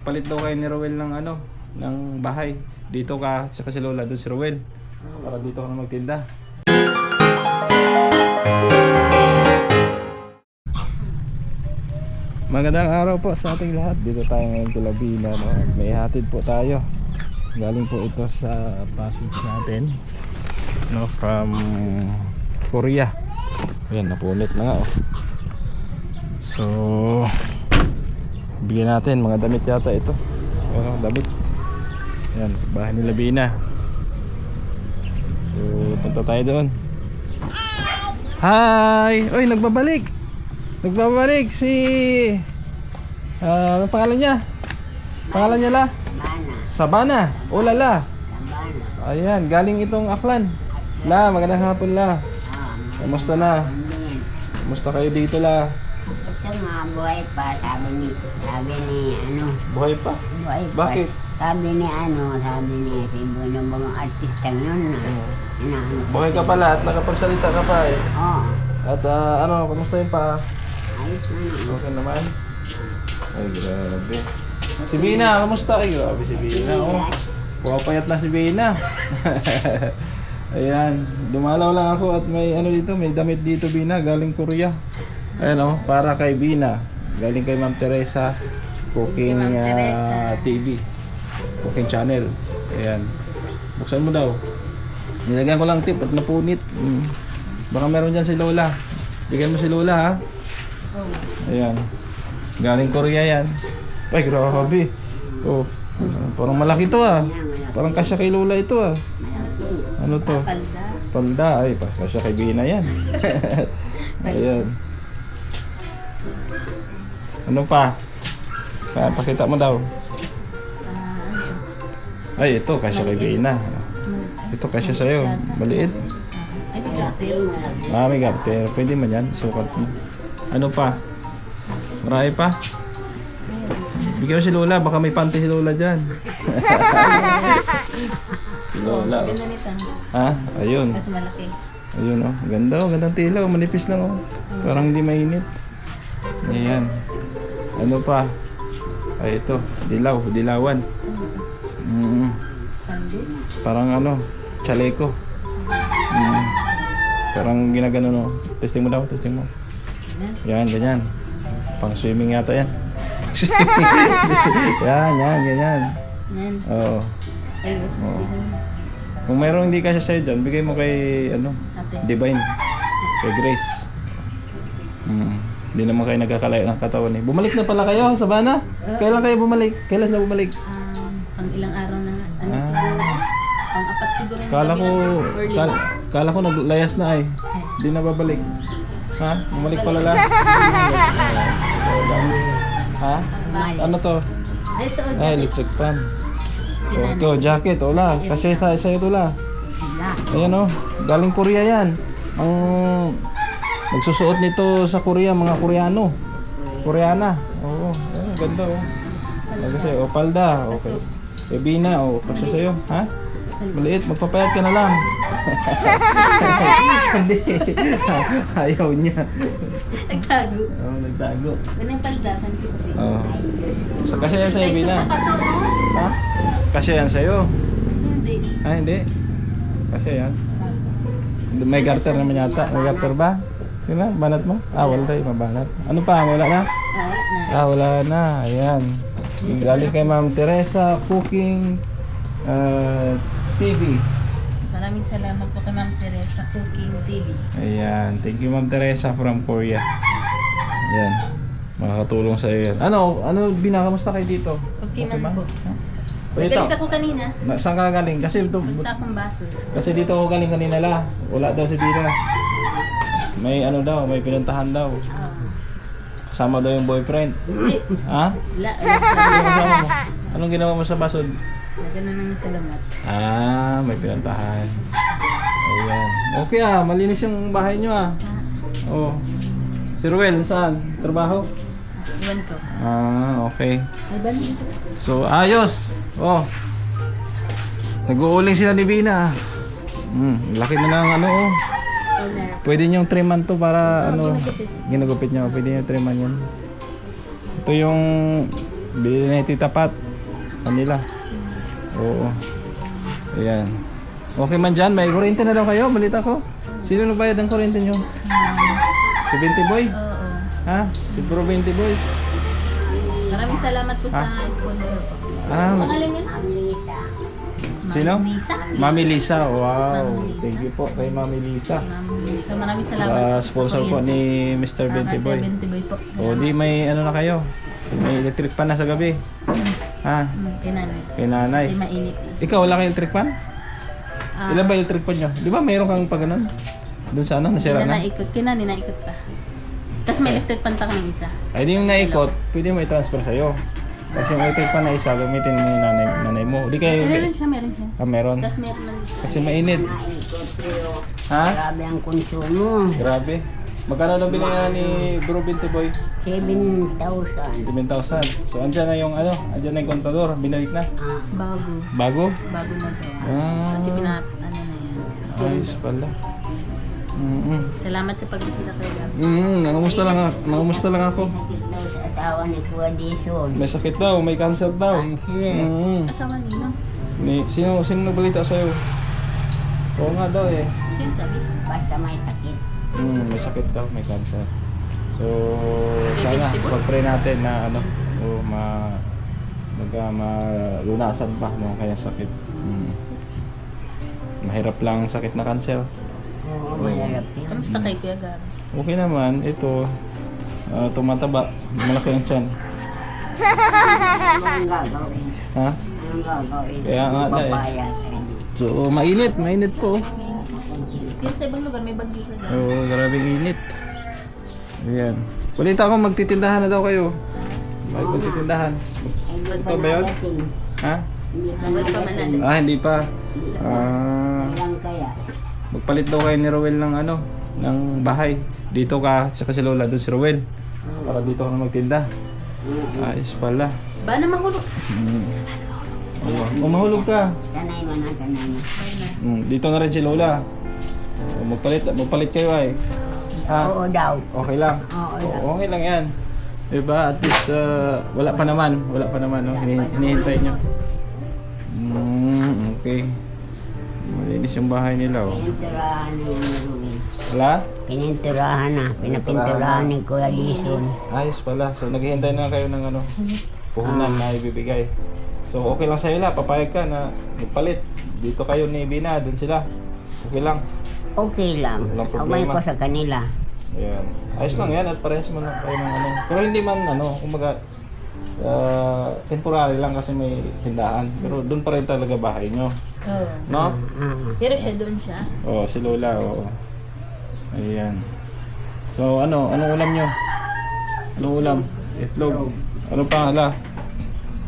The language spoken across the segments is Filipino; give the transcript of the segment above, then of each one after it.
Palit daw kayo ni Rowel ng ano, ng bahay. Dito ka, saka si Lola, doon si Rowel. Para dito ka na magtinda. Magandang araw po sa ating lahat. Dito tayo ngayon sa Labina, no? May hatid po tayo. Galing po ito sa passage natin, no, from Korea. Ayan, napunit na nga, oh. So bigyan natin mga damit yata ito. Damit. Ayan, bahay ni Labina. So punta tayo doon. Hi! Oy, nagbabalik si ano pangalan niya? Pangalan niya la? Sabana. O lala. Ayan, galing itong Aklan. La, magandang hapon la. Kamusta na? Kamusta kayo dito la? Ito nga, buhay pa, sabi ni ano. Buhay pa? Buhay pa. Bakit? Sabi ni si Bruno, mga artistang yun. Buhay ka pala at nakapagsalita ka pa eh. Oo. At ano, kamusta yun pa? Ayos na. Okay naman? Ay, grabe. Si Bina, kamusta? Ay, grabe si Bina, oh. Pumapayat na si Bina. Ayan, dumalaw lang ako at may ano dito, may damit dito Bina, galing Korea. Ayan oh, para kay Bina. Galing kay Ma'am Teresa Cooking TV. Cooking channel. Ayan. Buksan mo daw. Nilagyan ko lang tip at napunit. Baka meron dyan si Lola. Bigyan mo si Lola ha. Ayan. Galing Korea yan. Ay, grabe. Oh, parang malaki to ah. Parang kasya kay Lola ito ah. Ano to? Palda. Ay, kasya kay Bina yan. Ayan. Ano pa? Pakita mo daw. Ay, ito kasya kay Bina. Ito kasya sa'yo. Maliit. May garter. Pwede man yan. Sukat mo. Ano pa? Marami pa? Bigyan mo si Lola. Baka may panty si Lola dyan. Si Lola. Ganda nito. Ha? Ayun. Mas malaki. Ayun oh. Ganda oh. Gandang tila oh. Manipis lang oh. Parang hindi mainit. Ayan. Ano pa? Ay ito. Dilawan. Parang ano. Chaleco. Parang ginagano no. Testing mo daw. Testing mo. Yan. Ganyan. Pang swimming yata yan. Yan. Ganyan. Yan. Oo. Oo. Kung mayroong hindi kasi sa'yo dyan, bigay mo kay ano, Divine, kay Grace. Hindi naman kayo nagkakalaya ng katawan eh. Bumalik na pala kayo, Sabana? Kailan kayo bumalik? Kailan na bumalik? Pang ilang araw na nga. Ano siguro? Pang apat siguro. Kala ko naglayas na eh. Hindi na babalik. Ha? Bumalik pala lang? Ha? Ano to? Ay, electric fan. Ito, jacket, wala. Kasi sa'yo ito la. Ayan o, galing Korea yan. Ang nagsusuot nito sa Korea, mga Koreano. Koreana. Oo, ganda o. Kasi, palda. Okay. Bina, kasi sa'yo. Ha? Maliit, magpapayat ka na lang. Hindi. Ayaw niya. Nagtago. Oo, nagtago. Ganyan palda, pansiksi. Oo. Kasi yan sa'yo, Bina. Ito sa paso mo? Ha? Kasi yan sa'yo. Hindi. Ah, hindi. Kasi yan. May garter naman yata. May garter ba? Sino? Banat mo? Wala tayo. Mabanat. Ano pa? Wala na? Wala na. Ayan. Galing kay Ma'am Teresa Cooking TV. Maraming salamat po kay Ma'am Teresa Cooking TV. Ayan. Thank you Ma'am Teresa from Korea. Ayan. Makakatulong sa iyo yan. Ano? Binakamusta kayo dito? Okay man po. Dito. Nagalis ako kanina. Saan ka galing? Kasi Punta akong baso. Kasi dito ako galing kanina la. Wala daw si Bina. May ano daw, may pinuntahan daw. Kasama daw yung boyfriend. Hindi. Ha? Wala. Sino kasama mo? Anong ginawa mo sa basod? Nagano nang salamat. May pinuntahan. Ayan. Okay malinis yung bahay nyo Oh. Si Ruel, saan? Trabaho? Iwan ko. Okay. Ay, ba nito? So, ayos. Nag-uuling sila ni Bina. Laki na lang ano Pwede niyong triman to para ano, ginagupit niyo. Pwede niyo triman yan. Ito yung Bili na yung Tita Pat. Kanila. Oo. Ayan. Okay man dyan, may kuryente na daw kayo, balita ko. Sino nagbayad ng kuryente nyo? Si 20 Boy? Oo. Ha? Si Bro 20 Boy? Maraming salamat po sa sponsor po. Ah, Pangalan niya? Lisa. sino? Lisa. Mami Lisa. Wow. Mami Lisa. Thank you po kay Mami Lisa. Ma'am Lisa. Maraming salamat. Sa sponsor po ni Mr. 20 Boy. 20 Boy po. O di may ano na kayo. May electric fan na sa gabi. Ha? Kay nanay. Kay nanay. Kasi mainit. Ikaw wala kang electric fan? Ah, Ilan ba yung electric fan nyo? Di ba mayroon kang pag ganun? Doon sa ano, nasira na? naikot. Kinani naikot pa. Tapos may electric pan pa kami isa. Ay di yung naikot, pwede mo i-transfer sa'yo. Tapos yung electric fan na isa, gamitin mo yung nanay mo. Di kayo... Meron siya, meron siya. Ah, meron. Tapos meron man siya. Kasi mainit. Naikot pero Ha? grabe ang konsumo. Grabe. Magkano daw binayan ni Bro 20 Boy? 7,000. 7,000. So andyan na yung ano, andyan na yung kontador, binalik na. Ah, Bago. Bago? Bago na to. Ah. Kasi ano na yan. Ayos pala. Salamat sa pagbisita kay Gab. Nangumusta lang ako. sakit daw sa asawa ni Kuya Dison. May sakit daw, may cancer daw. Cancer. Asawa nino. Sino nagbalita sa'yo? Oo nga daw eh. Sino sabi? Basta may sakit. May sakit daw, may cancer. So, sana pag-pray natin na ano, malunasan pa no kaya sakit. Mahirap lang sakit na cancer. Oo, mahirap yun. Kamusta kay Kuya Gab? Okay naman, ito tumataba, malaki ang tiyan. Anong gagawin? Ha? Anong gagawin? Kaya nga na eh. Papayat. So, mainit po. Pero sa ibang lugar may bagyo ka Gab. Oo, grabing init. Ayan. Balita ko magtitindahan na daw kayo. Magtitindahan. Ito ba yun? Ha? Hindi pa Bawal pa man natin. Hindi pa. Ah, Kailan kaya? magpalit daw kayo ni Rowel ng ano, ng bahay. Dito ka, tsaka si Lola, doon si Rowel. Para dito ka na magtinda. Ayos pala. Ba na mahulog? Mahulog ka. Sanay mo na, sanay na. Dito na rin si Lola. Magpalit kayo ay. Ha? Oo daw. Okay lang. Oo, Okay lang yan. Diba? At least wala pa naman. No? Hinihintay nyo. Okay. Malinis yung bahay nila. Oh. Pininturahan na yung Ruben. Wala? Pininturahan na. Pinapinturahan ni Kuya Dison. Ayos pala. So naghihintay na kayo ng ano, puhunan na ibibigay. So okay lang sa'yo la. Papayag ka na magpalit. Dito kayo ni Bina. Doon sila. Okay lang. Okay lang. Walang Abay problema. ko sa kanila. Ayan. Ayos lang yan at parehas mo na kayo ng ano. Pero hindi man ano, kumbaga temporary lang kasi may tindahan. Pero doon pa rin talaga bahay nyo. Oo. No? Pero siya doon siya. Oo, si Lola, oo. Ayan. So anong ulam nyo? Anong ulam? Itlog. Ano pa hala?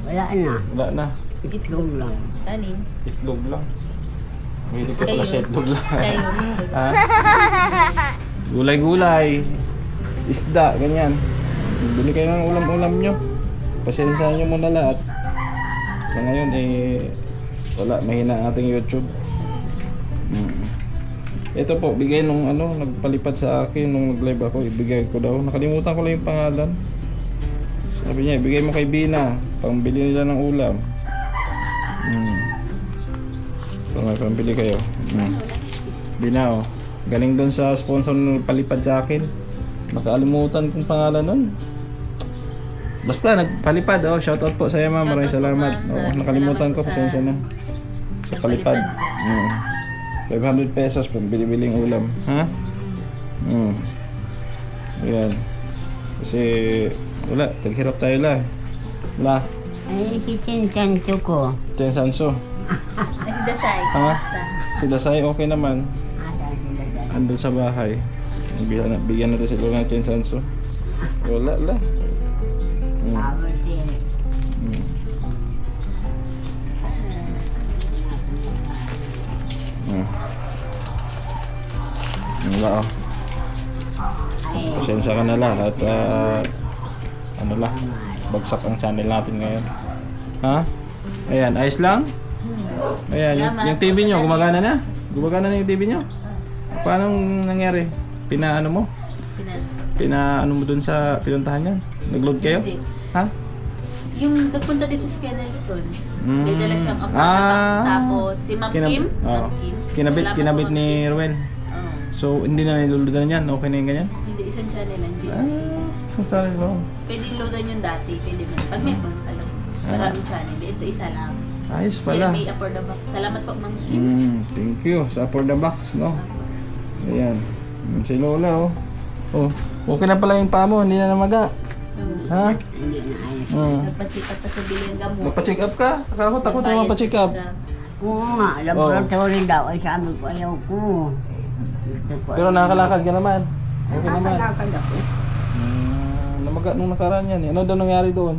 Wala na. Wala na. Itlog lang. Kanin. Itlog lang. Hindi ka pala Kayo. sa itlog lang. Kayo. Ha? Gulay-gulay. Isda, ganyan. Bili kayo ng ulam-ulam nyo. Pasensya nyo muna lahat. Sa ngayon wala, mahina ang ating YouTube. Ito po, bigay nung ano, nagpalipad sa akin nung nag-live ako, ibigay ko daw. Nakalimutan ko lang yung pangalan. Sabi niya, ibigay mo kay Bina, pambili nila ng ulam. So, may pambili kayo. Bina, oh. Galing doon sa sponsor nung palipad sa akin. Nakalimutan kong pangalan nun. Basta nagpalipad, oh. Shoutout po sa iyo, ma'am. Maraming Shoutout po, salamat. ma'am. Oh, Maraming nakalimutan salamat ko, po sa pasensya na. Sa palipad. nagpalipad. 500 pesos pambili-biling ulam, ha? Ayan. Kasi wala, taghirap tayo la. La, Ay, si Chinchancho ko. Chen Sanso. Ay, si Dasay. Ha? Basta. Si Dasay okay naman. Ada sila dyan. Andun sa bahay. Bigyan natin si Lola ng Chen Sanso. Wala la. Power siya. Wala, oh. Ay, Pasensya ka na lang at ano lang, bagsak ang channel natin ngayon. Ha? Ayan, ayos lang? Ayan, Salamat yung TV po sa nyo, dali. gumagana na? Gumagana na yung TV nyo? Paano nangyari? Pinaano mo? Pinan. Pinaano mo dun sa pinuntahan yan? Nag-load kayo? Hindi. Ha? Yung nagpunta dito si Ken Nelson, Mm. may dala siyang apart na box. Tapos si Ma'am Kim, oh, Ma'am Kim. kinabit, Salamat kinabit po, Ma'am ni Kim. Ruel. Oo. So, hindi na niluludan yan? Okay na yung ganyan? Hindi, isang channel lang, Jim. So, sorry, no? Pwede loadan yung dati, pwede mo. Pag may phone ka lang. Maraming channel. Ito isa lang. Ayos pala. GMA Afford the Box. Salamat po, Ma'am Kim. Thank you sa for the box, no? Ayan. Si Lola, oh. Oh, okay na pala yung paa mo, hindi na namaga. Ha? Hindi na ayos. Nagpa-check up pa sa bilhin gamot. Magpa-check up ka? Akala ko takot na magpa-check up. Oo nga, laboratory daw. Ay sabi ko, ayaw ko. Gusto ko. Pero nakakalakad ka naman. Okay naman. Nakakalakad ako. Namaga nung nakaraan yan eh. Ano daw nangyari doon?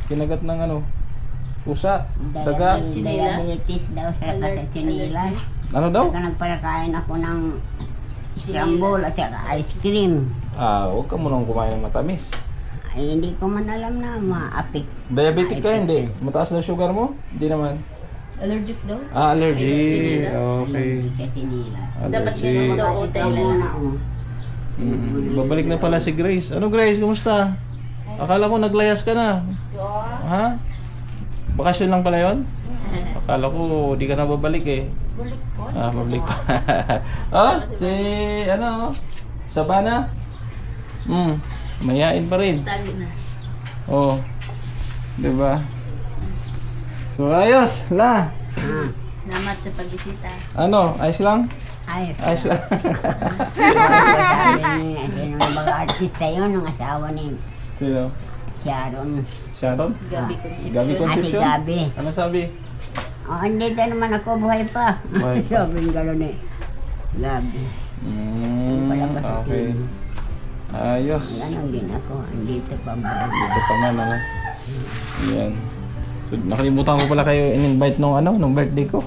Kinagat ng ano? Pusa? Daga? Diabetes daw sa kasachinilas. Ano daw? Saka nagpalakain ako ng scramble at saka ice cream. Huwag ka munang kumain ng matamis. Ay, hindi ko man alam na maapik. Diabetic ka, hindi? Mataas na sugar mo? Hindi naman. Allergic daw? Allergy. Chinilas. Okay. Kasachinilas. Dapat Allergy. ganun daw hotel lang. Babalik na pala si Grace. Ano Grace, kumusta? Akala ko naglayas ka na. Ha? Bakasyon lang pala yon? Akala ko di ka na babalik eh. Babalik pa. Oh, si ano? Sabana? Mayain pa rin. Tago na. Oh. 'Di ba? So ayos, la. Namat sa pagbisita. Ano, ayos lang? Ayos. Ayos lang. Sino mga artista yun, ang asawa ni Sino? Sharon. Sharon? Gabi Concepcion. Gabi Ate Concepcion? Gabi. Ano sabi? Oh, andito naman ako, buhay pa. Buhay pa. Sabi ng gano'n eh. Gabi. Wala pa sa Okay. TV. Ayos. Ganon din ako, andito pa buhay. Dito pa man, ano? Yan. So, nakalimutan ko pala kayo in-invite nung ano, nung birthday ko.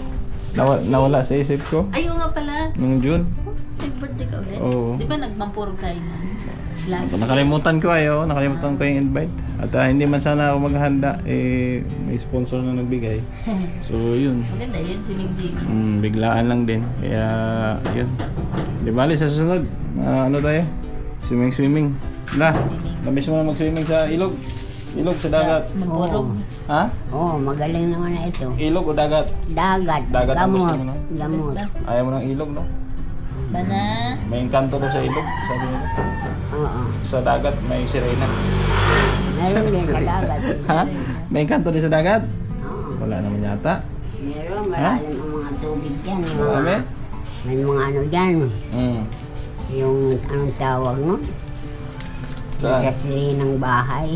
Nawala sa isip ko. Ayaw nga pala. Nung June. Oh, nag-birthday ka ulit? Oo. Di ba nagmampurog tayo na? Last Nakalimutan ko ayo, nakalimutan ko yung invite. At hindi man sana ako maghanda, may sponsor na nagbigay. So yun. Maganda yun, swimming. Biglaan lang din. Kaya yun. Di bali sa susunod, ano tayo? Swimming. La, namiss mo na mag-swimming sa ilog? Ilog sa dagat? Mampurog. Ha? Oo, magaling naman na ito. Ilog o dagat? Dagat. Dagat ang gusto Gamot. mo, no? Gamot. Bas-bas. Ayaw mo ng ilog, no? Bana. May engkanto daw sa ilog, sabi nila. Oo. Sa dagat may sirena. Meron din sa dagat. Ha? May engkanto din sa dagat? Oo. Wala naman yata. Meron, malalim ang mga tubig dyan. Yung Marami? May mga ano dyan. Mm. Yung anong tawag mo? Saan? Gasili ng bahay.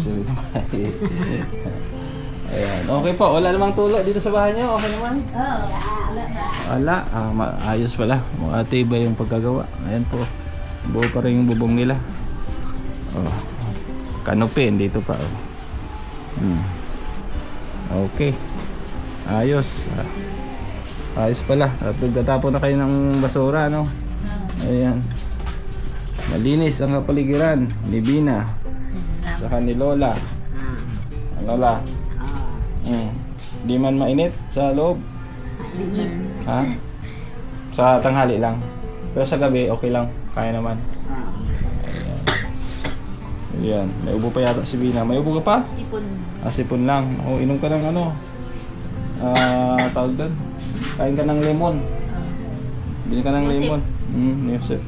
Ayan. Okay po, wala namang tulo dito sa bahay niyo. Okay naman? Oo. Wala ba? Wala. Ayos pala. Matibay yung pagkagawa. Ayan po. Buo pa rin yung bubong nila. Oh. Canopy, dito pa. Oh. Okay. Ayos. Ayos pala. At nagtatapon na kayo ng basura, no? Ayan. Malinis ang kapaligiran ni Bina. Saka ni Lola. Lola. Di man mainit sa loob. Ha? Sa tanghali lang. Pero sa gabi, okay lang. Kaya naman. Ayan. May ubo pa yata si Bina. May ubo ka pa? Tipon. Sipon lang. O, inom ka ng ano. Tawag doon. Kain ka ng lemon. Bili ka ng Yusip. lemon. Yusip.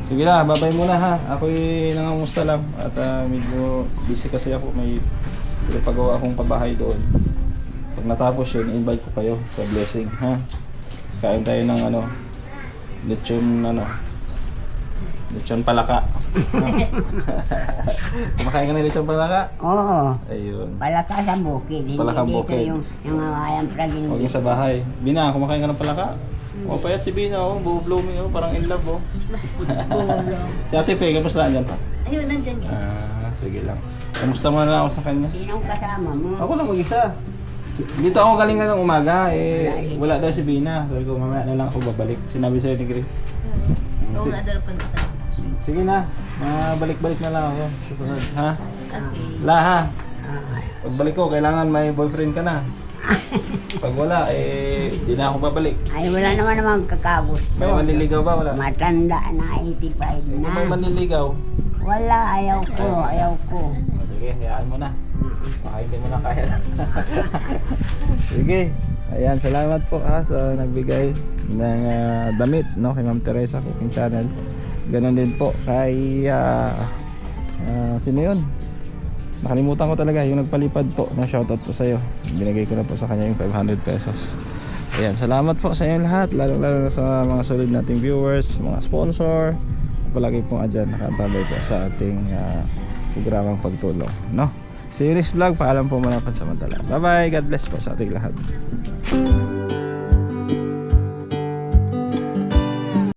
Sige na, babay muna ha. Ako'y nangangusta lang. At medyo busy kasi ako. May pinapagawa akong pabahay doon. Pag natapos yun, invite ko kayo sa blessing, ha? Kain tayo ng ano, lechon palaka. Kumakain ka ng lechon palaka? Oo. Ayun. Palaka sa bukid. Hindi Palakang dito bukid. yung ayang pragin. Huwag yung sa bahay. Bina, kumakain ka ng palaka? O, payat si Bina, oh. Blooming, oh. Parang in love, oh. Si Ate Fe, kamusta nandyan pa? Ayun, nandyan nga. Sige lang. Kamusta mo na lang ako sa kanya? Sinong kasama mo? Ako lang mag-isa. Dito ako galing ng umaga, wala daw si Bina. Sabi ko, mamaya na lang ako babalik. Sinabi sa'yo ni Grace. Oo nga, darapan pa tayo. Sige na, balik-balik na lang ako. Susunod, ha? Okay. La, ha? Ah, Pagbalik ko, kailangan may boyfriend ka na. Pag wala, di na ako babalik. ay, wala naman kakagusto. May manliligaw ba? Wala. Matanda na, 85 na. Kung may manliligaw, Wala, ayaw ko. sige, hayaan mo na. Baka hindi mo na kaya. Sige. Ayan, salamat po sa nagbigay ng damit, no, kay Ma'am Teresa Cooking Channel. Ganon din po kay sino yun? Nakalimutan ko talaga yung nagpalipad po. Na shoutout po sa iyo. Binigay ko na po sa kanya yung 500 pesos. Ayan, salamat po sa inyo lahat, lalo na sa mga solid nating viewers, mga sponsor. Palagi pong andyan nakatabay po sa ating programang pagtulong, no? See you next vlog. Paalam po muna pansamantala. Bye bye. God bless po sa ating lahat.